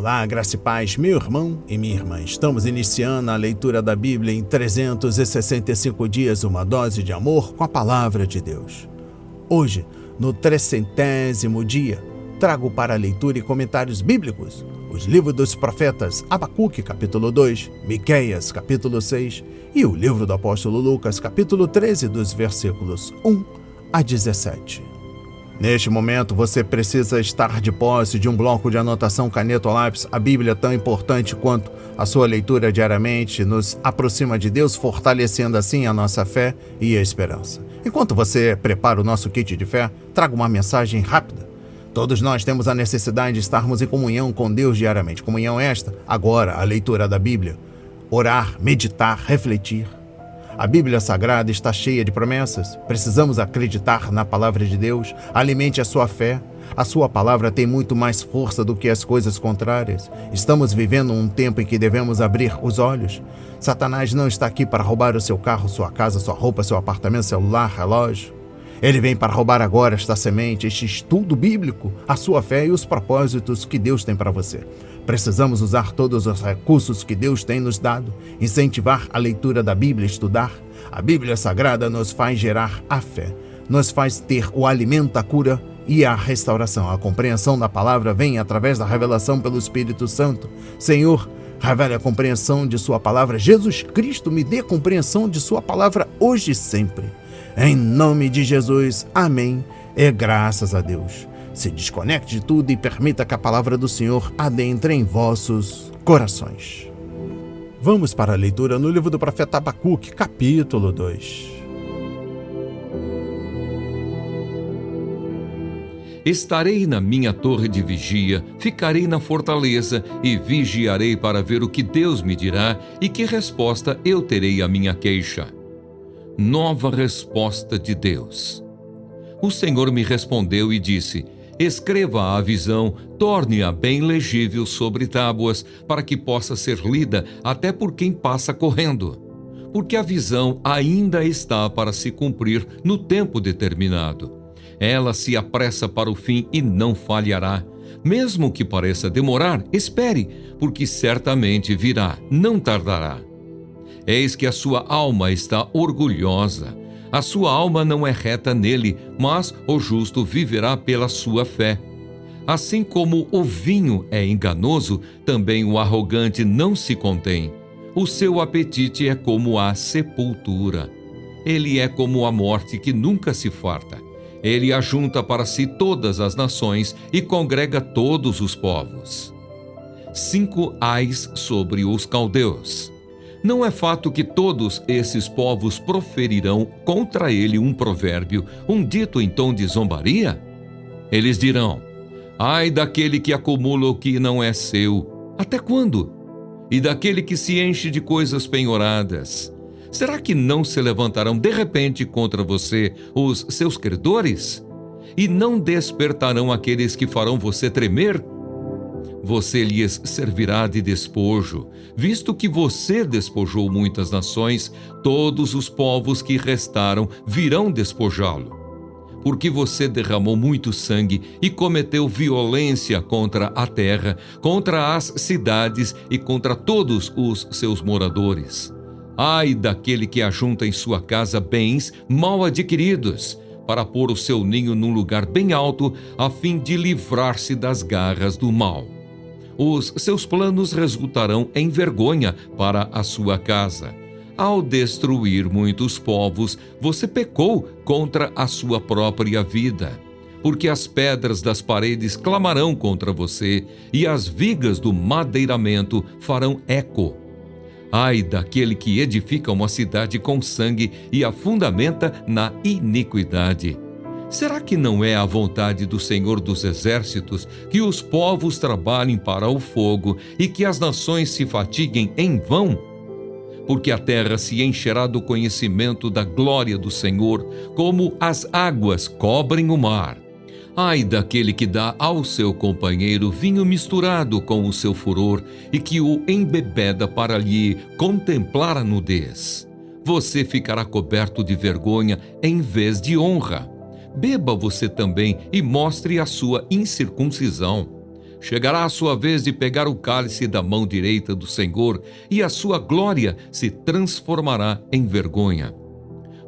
Olá, graça e paz, meu irmão e minha irmã. Estamos iniciando a leitura da Bíblia em 365 dias, uma dose de amor com a palavra de Deus. Hoje, no 300º dia, trago para leitura e comentários bíblicos os livros dos profetas Abacuque, capítulo 2, Miqueias, capítulo 6 e o livro do apóstolo Lucas, capítulo 13, dos versículos 1 a 17. Neste momento, você precisa estar de posse de um bloco de anotação, caneta ou lápis. A Bíblia, tão importante quanto a sua leitura diariamente, nos aproxima de Deus, fortalecendo assim a nossa fé e a esperança. Enquanto você prepara o nosso kit de fé, trago uma mensagem rápida. Todos nós temos a necessidade de estarmos em comunhão com Deus diariamente. Comunhão esta, agora, a leitura da Bíblia. Orar, meditar, refletir. A Bíblia Sagrada está cheia de promessas. Precisamos acreditar na palavra de Deus. Alimente a sua fé. A sua palavra tem muito mais força do que as coisas contrárias. Estamos vivendo um tempo em que devemos abrir os olhos. Satanás não está aqui para roubar o seu carro, sua casa, sua roupa, seu apartamento, celular, relógio. Ele vem para roubar agora esta semente, este estudo bíblico, a sua fé e os propósitos que Deus tem para você. Precisamos usar todos os recursos que Deus tem nos dado, incentivar a leitura da Bíblia, estudar. A Bíblia Sagrada nos faz gerar a fé, nos faz ter o alimento, a cura e a restauração. A compreensão da palavra vem através da revelação pelo Espírito Santo. Senhor, revele a compreensão de sua palavra. Jesus Cristo, me dê compreensão de sua palavra hoje e sempre. Em nome de Jesus, amém e graças a Deus. Se desconecte de tudo e permita que a palavra do Senhor adentre em vossos corações. Vamos para a leitura no livro do profeta Abacuque, capítulo 2. Estarei na minha torre de vigia, ficarei na fortaleza e vigiarei para ver o que Deus me dirá e que resposta eu terei à minha queixa. Nova resposta de Deus. O Senhor me respondeu e disse: escreva a visão, torne-a bem legível sobre tábuas, para que possa ser lida até por quem passa correndo. Porque a visão ainda está para se cumprir no tempo determinado. Ela se apressa para o fim e não falhará. Mesmo que pareça demorar, espere, porque certamente virá, não tardará. Eis que a sua alma está orgulhosa. A sua alma não é reta nele, mas o justo viverá pela sua fé. Assim como o vinho é enganoso, também o arrogante não se contém. O seu apetite é como a sepultura. Ele é como a morte que nunca se farta. Ele ajunta para si todas as nações e congrega todos os povos. 5 ais sobre os caldeus. Não é fato que todos esses povos proferirão contra ele um provérbio, um dito em tom de zombaria? Eles dirão: ai daquele que acumula o que não é seu, até quando? E daquele que se enche de coisas penhoradas. Será que não se levantarão de repente contra você os seus credores? E não despertarão aqueles que farão você tremer? Você lhes servirá de despojo, visto que você despojou muitas nações, todos os povos que restaram virão despojá-lo. Porque você derramou muito sangue e cometeu violência contra a terra, contra as cidades e contra todos os seus moradores. Ai daquele que ajunta em sua casa bens mal adquiridos, para pôr o seu ninho num lugar bem alto, a fim de livrar-se das garras do mal. Os seus planos resultarão em vergonha para a sua casa. Ao destruir muitos povos, você pecou contra a sua própria vida. Porque as pedras das paredes clamarão contra você, e as vigas do madeiramento farão eco. Ai daquele que edifica uma cidade com sangue e a fundamenta na iniquidade. Será que não é a vontade do Senhor dos Exércitos que os povos trabalhem para o fogo e que as nações se fatiguem em vão? Porque a terra se encherá do conhecimento da glória do Senhor, como as águas cobrem o mar. Ai daquele que dá ao seu companheiro vinho misturado com o seu furor e que o embebeda para lhe contemplar a nudez. Você ficará coberto de vergonha em vez de honra. Beba você também e mostre a sua incircuncisão. Chegará a sua vez de pegar o cálice da mão direita do Senhor, e a sua glória se transformará em vergonha.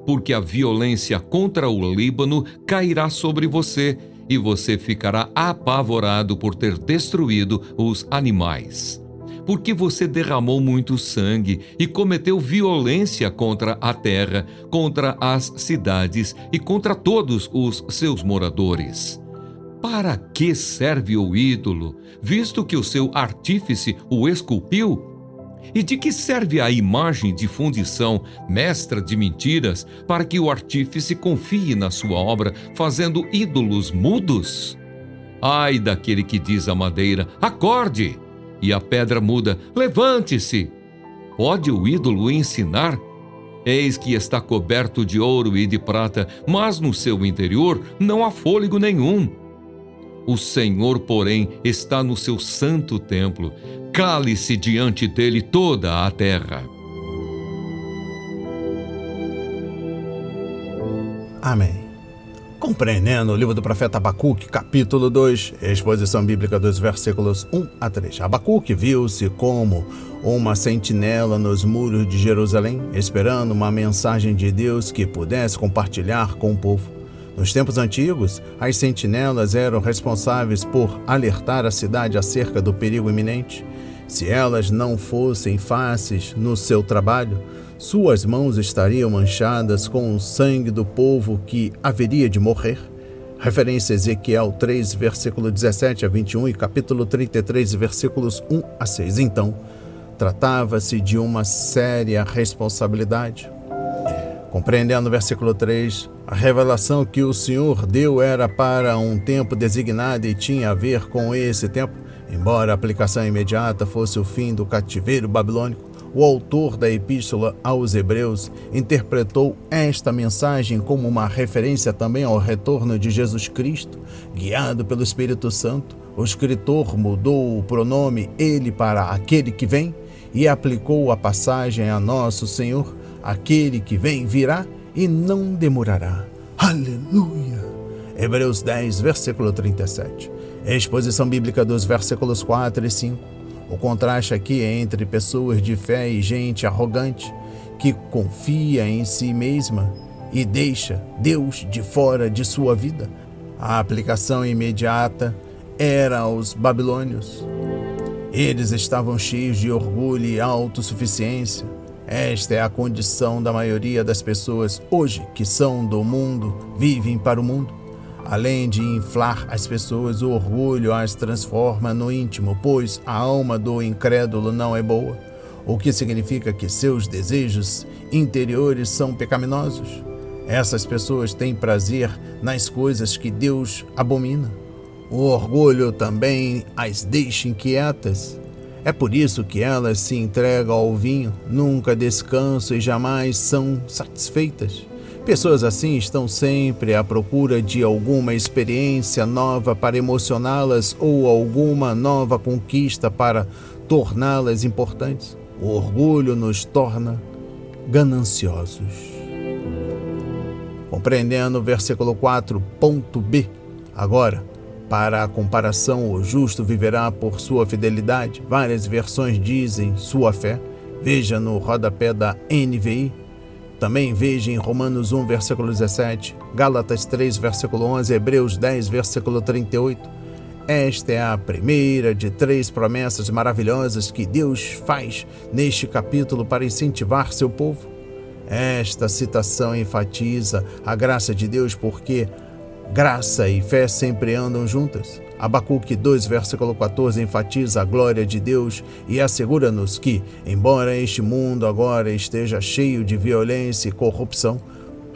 Porque a violência contra o Líbano cairá sobre você, e você ficará apavorado por ter destruído os animais. Porque você derramou muito sangue e cometeu violência contra a terra, contra as cidades e contra todos os seus moradores. Para que serve o ídolo, visto que o seu artífice o esculpiu? E de que serve a imagem de fundição, mestra de mentiras, para que o artífice confie na sua obra, fazendo ídolos mudos? Ai daquele que diz à madeira, acorde! E a pedra muda, levante-se! Pode o ídolo ensinar? Eis que está coberto de ouro e de prata, mas no seu interior não há fôlego nenhum. O Senhor, porém, está no seu santo templo. Cale-se diante dele toda a terra. Amém. Compreendendo o livro do profeta Abacuque, capítulo 2, exposição bíblica dos versículos 1 a 3. Abacuque viu-se como uma sentinela nos muros de Jerusalém, esperando uma mensagem de Deus que pudesse compartilhar com o povo. Nos tempos antigos, as sentinelas eram responsáveis por alertar a cidade acerca do perigo iminente. Se elas não fossem fáceis no seu trabalho, suas mãos estariam manchadas com o sangue do povo que haveria de morrer. Referência a Ezequiel 3, versículo 17 a 21 e capítulo 33, versículos 1 a 6. Então, tratava-se de uma séria responsabilidade. Compreendendo o versículo 3, a revelação que o Senhor deu era para um tempo designado e tinha a ver com esse tempo. Embora a aplicação imediata fosse o fim do cativeiro babilônico, o autor da Epístola aos Hebreus interpretou esta mensagem como uma referência também ao retorno de Jesus Cristo, guiado pelo Espírito Santo. O escritor mudou o pronome ele para aquele que vem e aplicou a passagem a nosso Senhor. Aquele que vem virá e não demorará. Aleluia! Hebreus 10, versículo 37. Exposição bíblica dos versículos 4 e 5. O contraste aqui é entre pessoas de fé e gente arrogante, que confia em si mesma e deixa Deus de fora de sua vida. A aplicação imediata era aos babilônios. Eles estavam cheios de orgulho e autossuficiência. Esta é a condição da maioria das pessoas hoje que são do mundo, vivem para o mundo. Além de inflar as pessoas, o orgulho as transforma no íntimo, pois a alma do incrédulo não é boa, o que significa que seus desejos interiores são pecaminosos. Essas pessoas têm prazer nas coisas que Deus abomina. O orgulho também as deixa inquietas. É por isso que elas se entregam ao vinho, nunca descansam e jamais são satisfeitas. Pessoas assim estão sempre à procura de alguma experiência nova para emocioná-las ou alguma nova conquista para torná-las importantes. O orgulho nos torna gananciosos. Compreendendo o versículo 4.b. Agora, para a comparação, o justo viverá por sua fidelidade. Várias versões dizem sua fé. Veja no rodapé da NVI. Também veja em Romanos 1, versículo 17, Gálatas 3, versículo 11, Hebreus 10, versículo 38. Esta é a primeira de 3 promessas maravilhosas que Deus faz neste capítulo para incentivar seu povo. Esta citação enfatiza a graça de Deus porque graça e fé sempre andam juntas. Abacuque 2, versículo 14, enfatiza a glória de Deus e assegura-nos que, embora este mundo agora esteja cheio de violência e corrupção,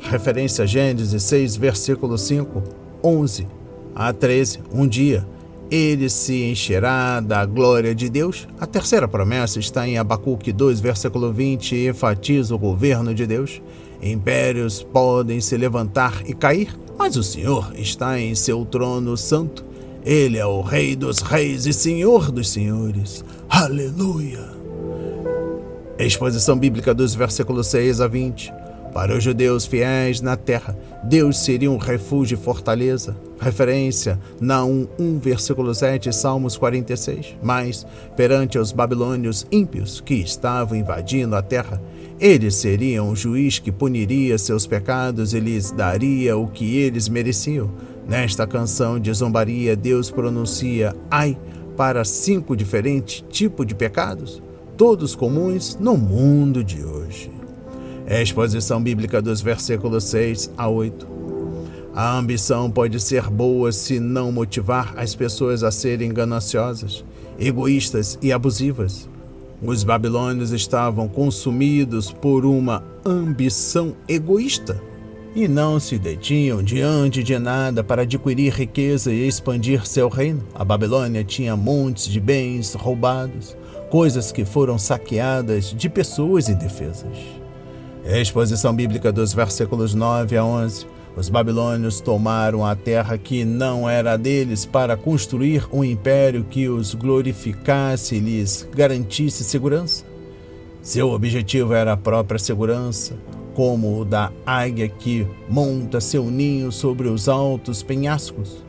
referência a Gênesis 6, versículo 5, 11 a 13, um dia ele se encherá da glória de Deus. A terceira promessa está em Abacuque 2, versículo 20, e enfatiza o governo de Deus. Impérios podem se levantar e cair, mas o Senhor está em seu trono santo. Ele é o Rei dos reis e Senhor dos senhores. Aleluia! Exposição bíblica dos versículos 6 a 20. Para os judeus fiéis na terra, Deus seria um refúgio e fortaleza. Referência, Naum 1, versículo 7, Salmos 46. Mas, perante os babilônios ímpios que estavam invadindo a terra, ele seria um juiz que puniria seus pecados e lhes daria o que eles mereciam. Nesta canção de zombaria, Deus pronuncia ai para 5 diferentes tipos de pecados, todos comuns no mundo de hoje. Exposição bíblica dos versículos 6 a 8. A ambição pode ser boa se não motivar as pessoas a serem gananciosas, egoístas e abusivas. Os babilônios estavam consumidos por uma ambição egoísta e não se detinham diante de nada para adquirir riqueza e expandir seu reino. A Babilônia tinha montes de bens roubados, coisas que foram saqueadas de pessoas indefesas. Exposição bíblica dos versículos 9 a 11. Os babilônios tomaram a terra que não era deles para construir um império que os glorificasse e lhes garantisse segurança. Seu objetivo era a própria segurança, como o da águia que monta seu ninho sobre os altos penhascos.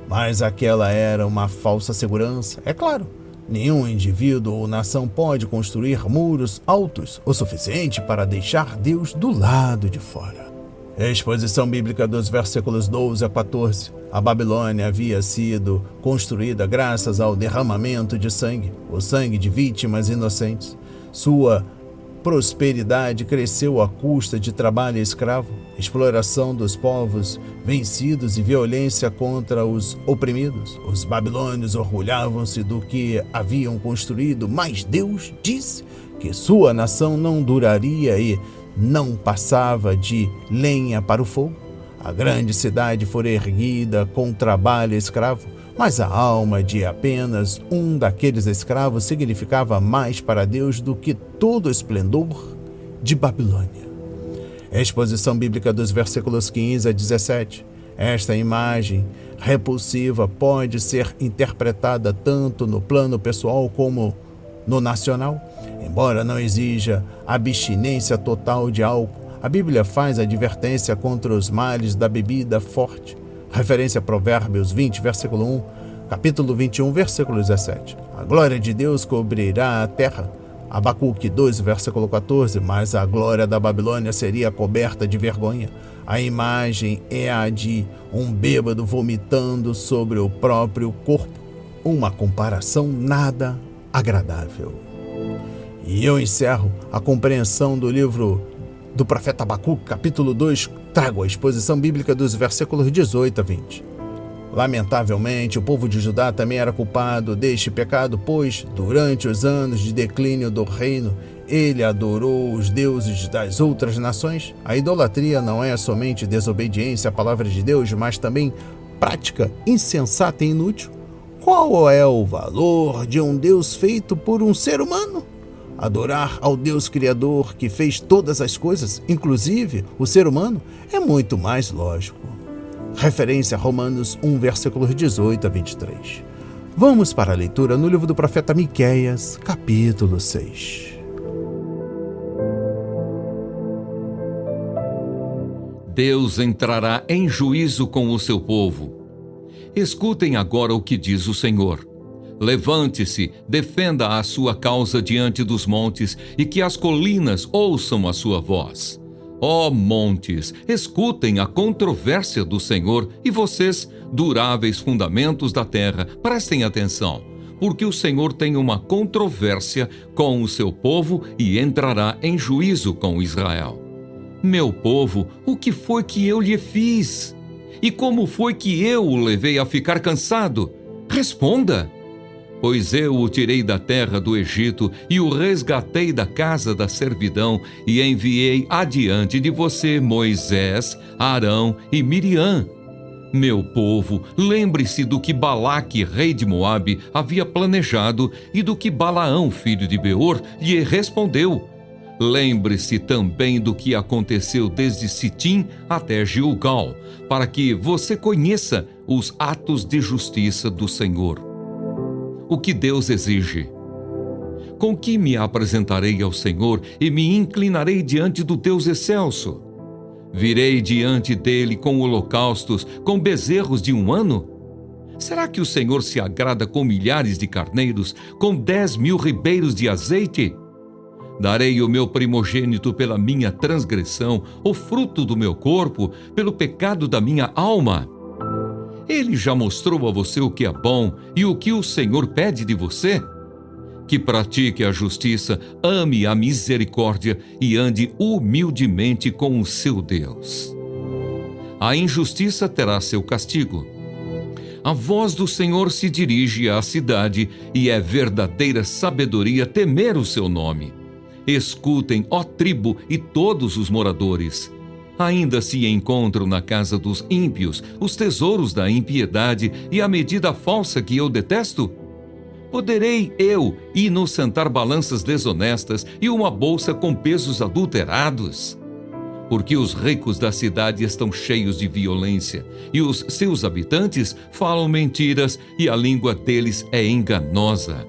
Mas aquela era uma falsa segurança, é claro. Nenhum indivíduo ou nação pode construir muros altos o suficiente para deixar Deus do lado de fora. Exposição bíblica dos versículos 12 a 14. A Babilônia havia sido construída graças ao derramamento de sangue, o sangue de vítimas inocentes. Sua prosperidade cresceu à custa de trabalho escravo, exploração dos povos vencidos e violência contra os oprimidos. Os babilônios orgulhavam-se do que haviam construído, mas Deus disse que sua nação não duraria e não passava de lenha para o fogo. A grande cidade fora erguida com trabalho escravo, mas a alma de apenas um daqueles escravos significava mais para Deus do que todo o esplendor de Babilônia. Exposição bíblica dos versículos 15 a 17. Esta imagem repulsiva pode ser interpretada tanto no plano pessoal como no nacional. Embora não exija abstinência total de álcool, a Bíblia faz advertência contra os males da bebida forte. Referência a Provérbios 20, versículo 1, capítulo 21, versículo 17. A glória de Deus cobrirá a terra. Abacuque 2, versículo 14. Mas a glória da Babilônia seria coberta de vergonha. A imagem é a de um bêbado vomitando sobre o próprio corpo. Uma comparação nada agradável. E eu encerro a compreensão do livro do profeta Abacuque, capítulo 2, trago a exposição bíblica dos versículos 18 a 20. Lamentavelmente, o povo de Judá também era culpado deste pecado, pois, durante os anos de declínio do reino, ele adorou os deuses das outras nações. A idolatria não é somente desobediência à palavra de Deus, mas também prática insensata e inútil. Qual é o valor de um Deus feito por um ser humano? Adorar ao Deus Criador que fez todas as coisas, inclusive o ser humano, é muito mais lógico. Referência a Romanos 1, versículos 18 a 23. Vamos para a leitura no livro do profeta Miqueias, capítulo 6. Deus entrará em juízo com o seu povo. Escutem agora o que diz o Senhor. Levante-se, defenda a sua causa diante dos montes, e que as colinas ouçam a sua voz. Ó montes, escutem a controvérsia do Senhor, e vocês, duráveis fundamentos da terra, prestem atenção, porque o Senhor tem uma controvérsia com o seu povo e entrará em juízo com Israel. Meu povo, o que foi que eu lhe fiz? E como foi que eu o levei a ficar cansado? Responda! Pois eu o tirei da terra do Egito e o resgatei da casa da servidão e enviei adiante de você Moisés, Arão e Miriam. Meu povo, lembre-se do que Balaque, rei de Moabe, havia planejado e do que Balaão, filho de Beor, lhe respondeu. Lembre-se também do que aconteceu desde Sitim até Gilgal, para que você conheça os atos de justiça do Senhor. O que Deus exige? Com que me apresentarei ao Senhor e me inclinarei diante do Deus excelso? Virei diante dele com holocaustos, com bezerros de 1 ano? Será que o Senhor se agrada com milhares de carneiros, com 10.000 ribeiros de azeite? Darei o meu primogênito pela minha transgressão, o fruto do meu corpo, pelo pecado da minha alma. Ele já mostrou a você o que é bom e o que o Senhor pede de você? Que pratique a justiça, ame a misericórdia e ande humildemente com o seu Deus. A injustiça terá seu castigo. A voz do Senhor se dirige à cidade e é verdadeira sabedoria temer o seu nome. Escutem, ó tribo e todos os moradores. Ainda se encontram na casa dos ímpios os tesouros da impiedade e a medida falsa que eu detesto? Poderei eu inocentar balanças desonestas e uma bolsa com pesos adulterados? Porque os ricos da cidade estão cheios de violência, e os seus habitantes falam mentiras, e a língua deles é enganosa.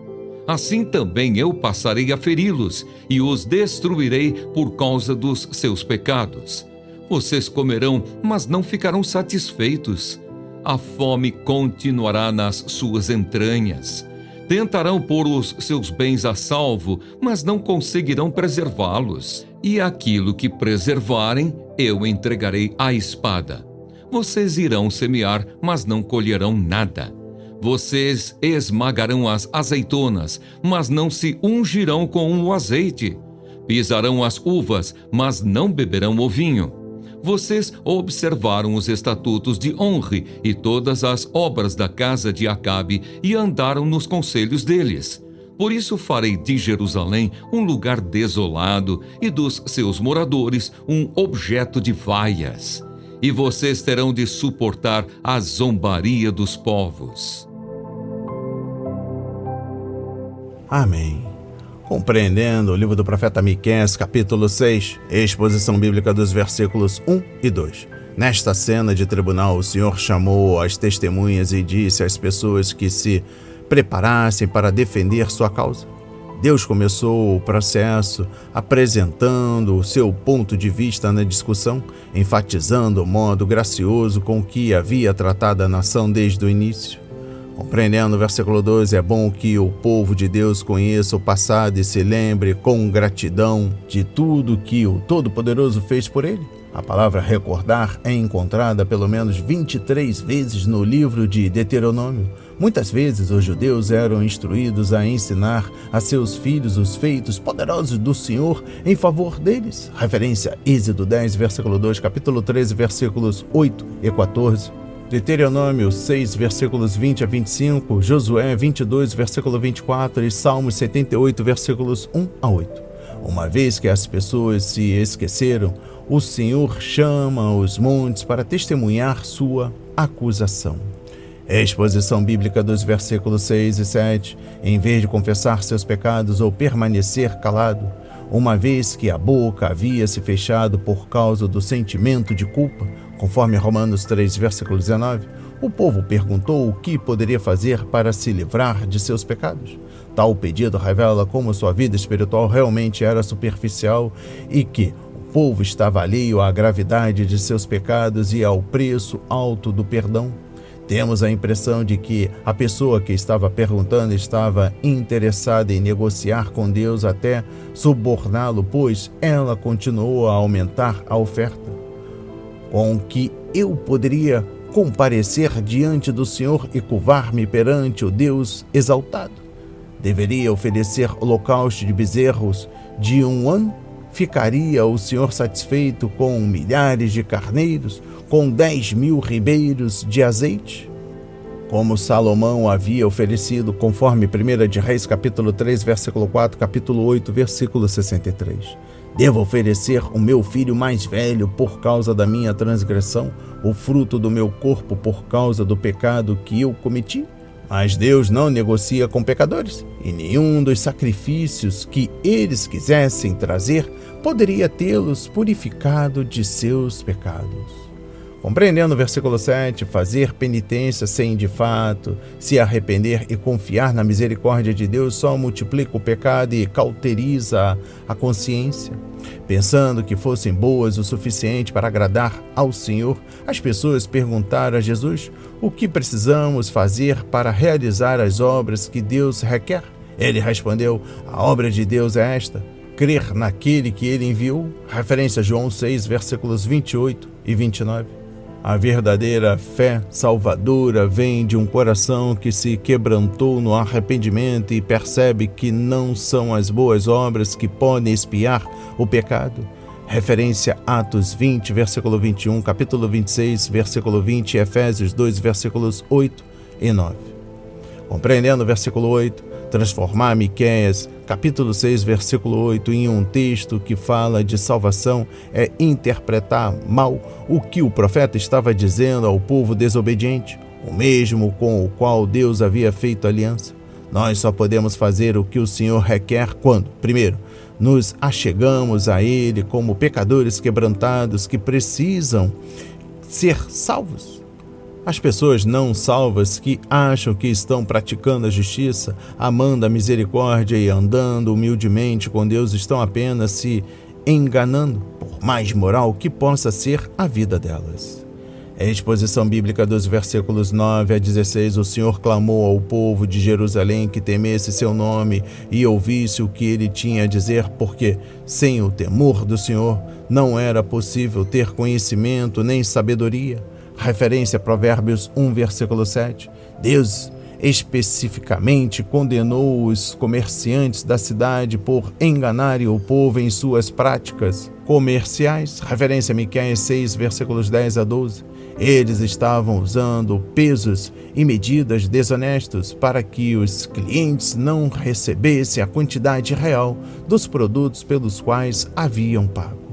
Assim também eu passarei a feri-los, e os destruirei por causa dos seus pecados. Vocês comerão, mas não ficarão satisfeitos. A fome continuará nas suas entranhas. Tentarão pôr os seus bens a salvo, mas não conseguirão preservá-los. E aquilo que preservarem, eu entregarei à espada. Vocês irão semear, mas não colherão nada. Vocês esmagarão as azeitonas, mas não se ungirão com o azeite. Pisarão as uvas, mas não beberão o vinho. Vocês observaram os estatutos de Onre e todas as obras da casa de Acabe e andaram nos conselhos deles. Por isso farei de Jerusalém um lugar desolado e dos seus moradores um objeto de vaias. E vocês terão de suportar a zombaria dos povos. Amém. Compreendendo o livro do profeta Miqueias, capítulo 6, exposição bíblica dos versículos 1 e 2. Nesta cena de tribunal, o Senhor chamou as testemunhas e disse às pessoas que se preparassem para defender sua causa. Deus começou o processo apresentando o seu ponto de vista na discussão, enfatizando o modo gracioso com que havia tratado a nação desde o início. Compreendendo o versículo 12, é bom que o povo de Deus conheça o passado e se lembre com gratidão de tudo que o Todo-Poderoso fez por ele. A palavra recordar é encontrada pelo menos 23 vezes no livro de Deuteronômio. Muitas vezes os judeus eram instruídos a ensinar a seus filhos os feitos poderosos do Senhor em favor deles. Referência Êxodo 10, versículo 2, capítulo 13, versículos 8 e 14. Deuteronômio 6, versículos 20 a 25, Josué 22, versículo 24 e Salmos 78, versículos 1 a 8. Uma vez que as pessoas se esqueceram, o Senhor chama os montes para testemunhar sua acusação. Exposição bíblica dos versículos 6 e 7. Em vez de confessar seus pecados ou permanecer calado, uma vez que a boca havia se fechado por causa do sentimento de culpa, conforme Romanos 3, versículo 19, o povo perguntou o que poderia fazer para se livrar de seus pecados. Tal pedido revela como sua vida espiritual realmente era superficial e que o povo estava alheio à gravidade de seus pecados e ao preço alto do perdão. Temos a impressão de que a pessoa que estava perguntando estava interessada em negociar com Deus até suborná-lo, pois ela continuou a aumentar a oferta. Com que eu poderia comparecer diante do Senhor e curvar-me perante o Deus exaltado? Deveria oferecer holocausto de bezerros de 1 ano? Ficaria o Senhor satisfeito com milhares de carneiros, com 10.000 ribeiros de azeite? Como Salomão havia oferecido, conforme 1 de Reis, capítulo 3, versículo 4, capítulo 8, versículo 63. Devo oferecer o meu filho mais velho por causa da minha transgressão, o fruto do meu corpo por causa do pecado que eu cometi? Mas Deus não negocia com pecadores, e nenhum dos sacrifícios que eles quisessem trazer poderia tê-los purificado de seus pecados. Compreendendo o versículo 7, fazer penitência sem de fato se arrepender e confiar na misericórdia de Deus só multiplica o pecado e cauteriza a consciência. Pensando que fossem boas o suficiente para agradar ao Senhor, as pessoas perguntaram a Jesus o que precisamos fazer para realizar as obras que Deus requer. Ele respondeu: a obra de Deus é esta, crer naquele que ele enviou. Referência a João 6, versículos 28 e 29. A verdadeira fé salvadora vem de um coração que se quebrantou no arrependimento e percebe que não são as boas obras que podem expiar o pecado. Referência a Atos 20, versículo 21, capítulo 26, versículo 20 e Efésios 2, versículos 8 e 9. Compreendendo o versículo 8, transformar Miqueias, capítulo 6, versículo 8, em um texto que fala de salvação é interpretar mal o que o profeta estava dizendo ao povo desobediente, o mesmo com o qual Deus havia feito aliança. Nós só podemos fazer o que o Senhor requer quando, primeiro, nos achegamos a Ele como pecadores quebrantados que precisam ser salvos. As pessoas não salvas que acham que estão praticando a justiça, amando a misericórdia e andando humildemente com Deus estão apenas se enganando, por mais moral que possa ser a vida delas. Em exposição bíblica dos versículos 9 a 16, o Senhor clamou ao povo de Jerusalém que temesse seu nome e ouvisse o que ele tinha a dizer, porque sem o temor do Senhor não era possível ter conhecimento nem sabedoria. Referência a Provérbios 1, versículo 7. Deus especificamente condenou os comerciantes da cidade por enganarem o povo em suas práticas comerciais. Referência a Miqueias 6, versículos 10 a 12. Eles estavam usando pesos e medidas desonestos para que os clientes não recebessem a quantidade real dos produtos pelos quais haviam pago.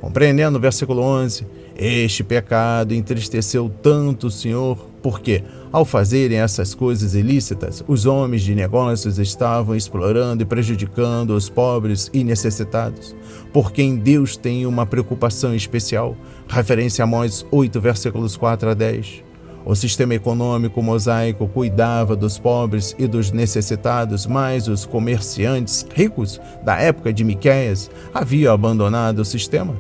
Compreendendo o versículo 11, este pecado entristeceu tanto o Senhor, porque, ao fazerem essas coisas ilícitas, os homens de negócios estavam explorando e prejudicando os pobres e necessitados, por quem Deus tem uma preocupação especial. Referência a Amós 8, versículos 4 a 10. O sistema econômico mosaico cuidava dos pobres e dos necessitados, mas os comerciantes ricos da época de Miqueias haviam abandonado o sistema.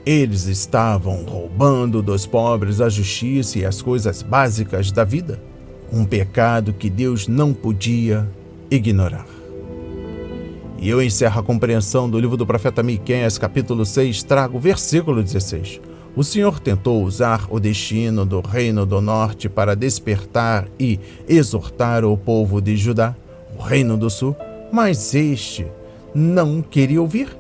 Eles estavam roubando dos pobres a justiça e as coisas básicas da vida, um pecado que Deus não podia ignorar. E eu encerro a compreensão do livro do profeta Miqueias, capítulo 6, trago o versículo 16. O Senhor tentou usar o destino do reino do norte para despertar e exortar o povo de Judá, o reino do sul, mas este não queria ouvir.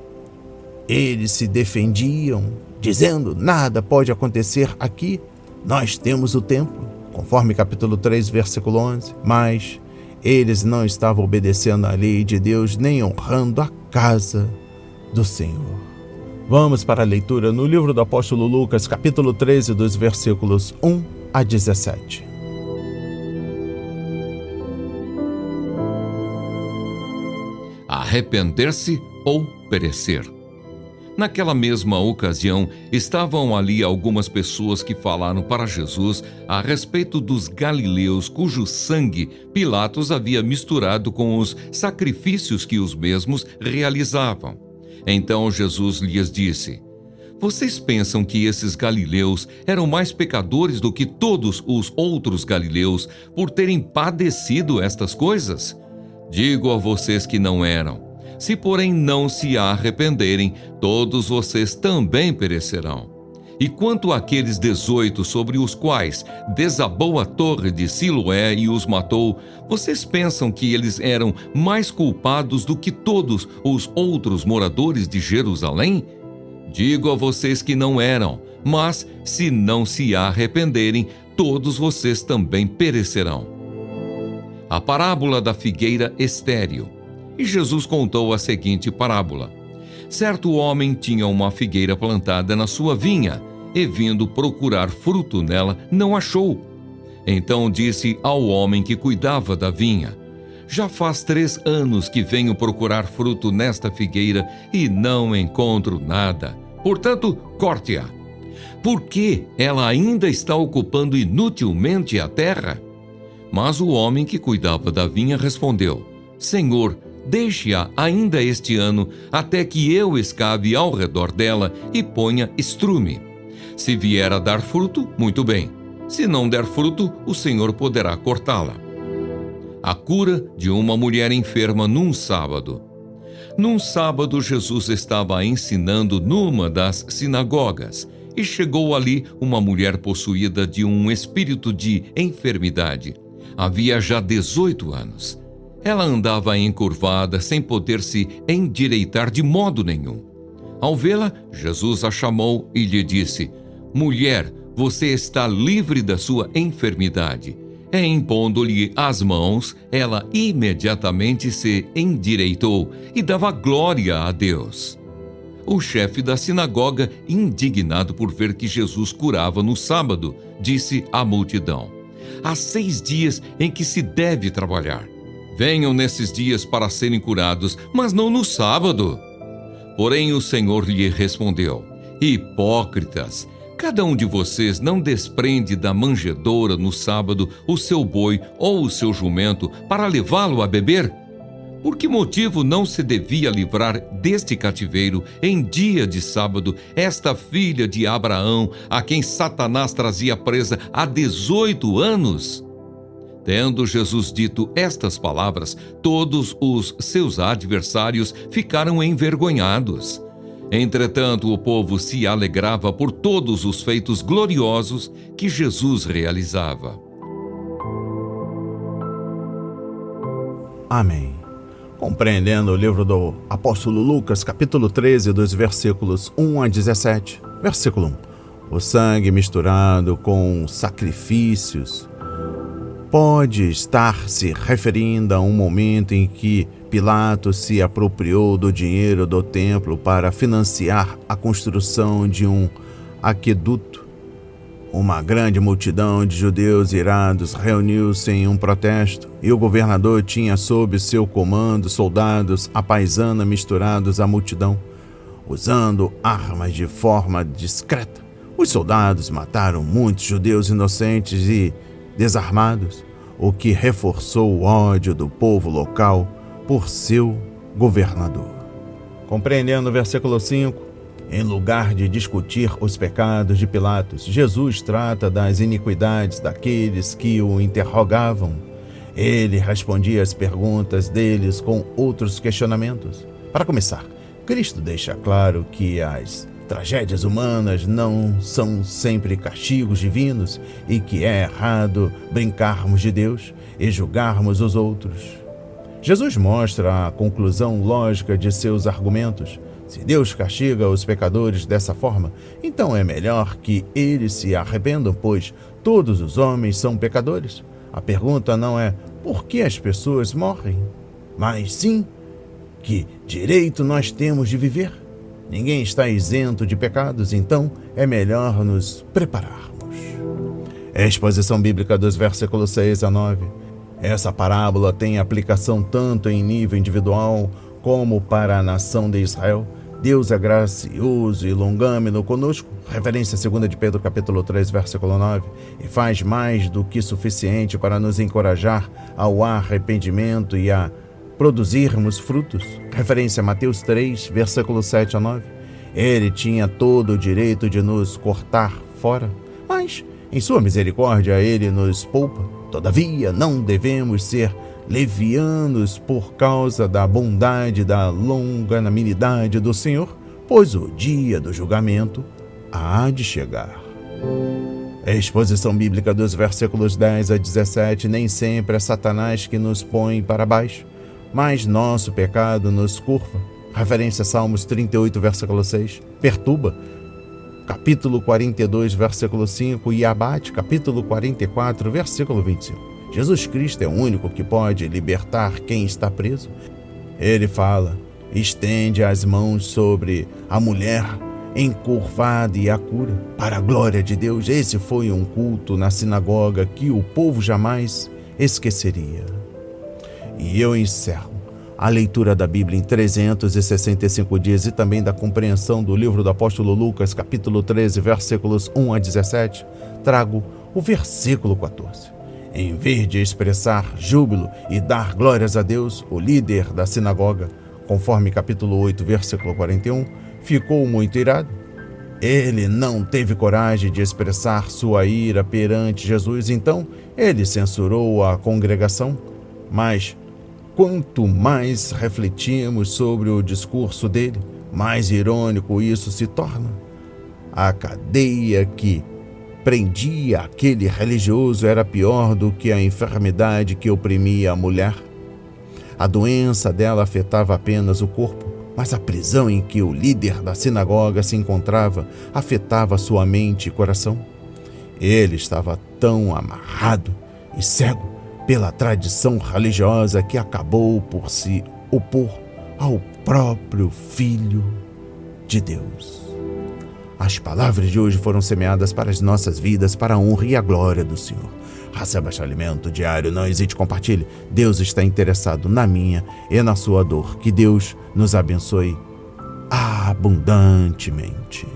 Eles se defendiam, dizendo: nada pode acontecer aqui, nós temos o templo, conforme capítulo 3, versículo 11. Mas eles não estavam obedecendo à lei de Deus, nem honrando a casa do Senhor. Vamos para a leitura no livro do apóstolo Lucas, capítulo 13, dos versículos 1 a 17. Arrepender-se ou perecer. Naquela mesma ocasião, estavam ali algumas pessoas que falaram para Jesus a respeito dos galileus cujo sangue Pilatos havia misturado com os sacrifícios que os mesmos realizavam. Então Jesus lhes disse: vocês pensam que esses galileus eram mais pecadores do que todos os outros galileus por terem padecido estas coisas? Digo a vocês que não eram. Se, porém, não se arrependerem, todos vocês também perecerão. E quanto àqueles 18 sobre os quais desabou a torre de Siloé e os matou, vocês pensam que eles eram mais culpados do que todos os outros moradores de Jerusalém? Digo a vocês que não eram, mas se não se arrependerem, todos vocês também perecerão. A parábola da figueira estéril. E Jesus contou a seguinte parábola. Certo homem tinha uma figueira plantada na sua vinha, e vindo procurar fruto nela, não achou. Então disse ao homem que cuidava da vinha: já faz 3 anos que venho procurar fruto nesta figueira, e não encontro nada. Portanto, corte-a. Por que ela ainda está ocupando inutilmente a terra? Mas o homem que cuidava da vinha respondeu: Senhor, deixe-a ainda este ano, até que eu escave ao redor dela e ponha estrume. Se vier a dar fruto, muito bem. Se não der fruto, o Senhor poderá cortá-la. A cura de uma mulher enferma num sábado. Num sábado, Jesus estava ensinando numa das sinagogas e chegou ali uma mulher possuída de um espírito de enfermidade. Havia já 18 anos. Ela andava encurvada, sem poder se endireitar de modo nenhum. Ao vê-la, Jesus a chamou e lhe disse: Mulher, você está livre da sua enfermidade. E impondo-lhe as mãos, ela imediatamente se endireitou e dava glória a Deus. O chefe da sinagoga, indignado por ver que Jesus curava no sábado, disse à multidão: Há 6 dias em que se deve trabalhar. Venham nesses dias para serem curados, mas não no sábado. Porém o Senhor lhe respondeu: Hipócritas! Cada um de vocês não desprende da manjedoura no sábado o seu boi ou o seu jumento para levá-lo a beber? Por que motivo não se devia livrar deste cativeiro em dia de sábado esta filha de Abraão, a quem Satanás trazia presa há 18 anos? Tendo Jesus dito estas palavras, todos os seus adversários ficaram envergonhados. Entretanto, o povo se alegrava por todos os feitos gloriosos que Jesus realizava. Amém. Compreendendo o livro do apóstolo Lucas, capítulo 13, dos versículos 1 a 17. Versículo 1. O sangue misturado com sacrifícios pode estar se referindo a um momento em que Pilatos se apropriou do dinheiro do templo para financiar a construção de um aqueduto. Uma grande multidão de judeus irados reuniu-se em um protesto e o governador tinha sob seu comando soldados à paisana misturados à multidão, usando armas de forma discreta. Os soldados mataram muitos judeus inocentes e desarmados, o que reforçou o ódio do povo local por seu governador. Compreendendo o versículo 5, em lugar de discutir os pecados de Pilatos, Jesus trata das iniquidades daqueles que o interrogavam. Ele respondia às perguntas deles com outros questionamentos. Para começar, Cristo deixa claro que as tragédias humanas não são sempre castigos divinos e que é errado brincarmos de Deus e julgarmos os outros. Jesus mostra a conclusão lógica de seus argumentos. Se Deus castiga os pecadores dessa forma, então é melhor que eles se arrependam, pois todos os homens são pecadores. A pergunta não é por que as pessoas morrem, mas sim que direito nós temos de viver. Ninguém está isento de pecados, então é melhor nos prepararmos. Exposição bíblica dos versículos 6 a 9. Essa parábola tem aplicação tanto em nível individual como para a nação de Israel. Deus é gracioso e longâmino conosco, referência a 2 de Pedro capítulo 3, versículo 9, e faz mais do que suficiente para nos encorajar ao arrependimento e a produzirmos frutos, referência a Mateus 3, versículos 7 a 9. Ele tinha todo o direito de nos cortar fora, mas em sua misericórdia ele nos poupa. Todavia, não devemos ser levianos por causa da bondade e da longanimidade do Senhor, pois o dia do julgamento há de chegar. A exposição bíblica dos versículos 10 a 17, nem sempre é Satanás que nos põe para baixo, mas nosso pecado nos curva. Referência a Salmos 38, versículo 6, perturba. Capítulo 42, versículo 5 e abate. Capítulo 44, versículo 25. Jesus Cristo é o único que pode libertar quem está preso. Ele fala, estende as mãos sobre a mulher encurvada e a cura. Para a glória de Deus, esse foi um culto na sinagoga que o povo jamais esqueceria. E eu encerro a leitura da Bíblia em 365 dias e também da compreensão do livro do apóstolo Lucas, capítulo 13, versículos 1 a 17, trago o versículo 14. Em vez de expressar júbilo e dar glórias a Deus, o líder da sinagoga, conforme capítulo 8, versículo 41, ficou muito irado. Ele não teve coragem de expressar sua ira perante Jesus, então ele censurou a congregação. Mas quanto mais refletimos sobre o discurso dele, mais irônico isso se torna. A cadeia que prendia aquele religioso era pior do que a enfermidade que oprimia a mulher. A doença dela afetava apenas o corpo, mas a prisão em que o líder da sinagoga se encontrava afetava sua mente e coração. Ele estava tão amarrado e cego pela tradição religiosa que acabou por se opor ao próprio Filho de Deus. As palavras de hoje foram semeadas para as nossas vidas, para a honra e a glória do Senhor. Receba este alimento diário, não hesite, compartilhe. Deus está interessado na minha e na sua dor. Que Deus nos abençoe abundantemente.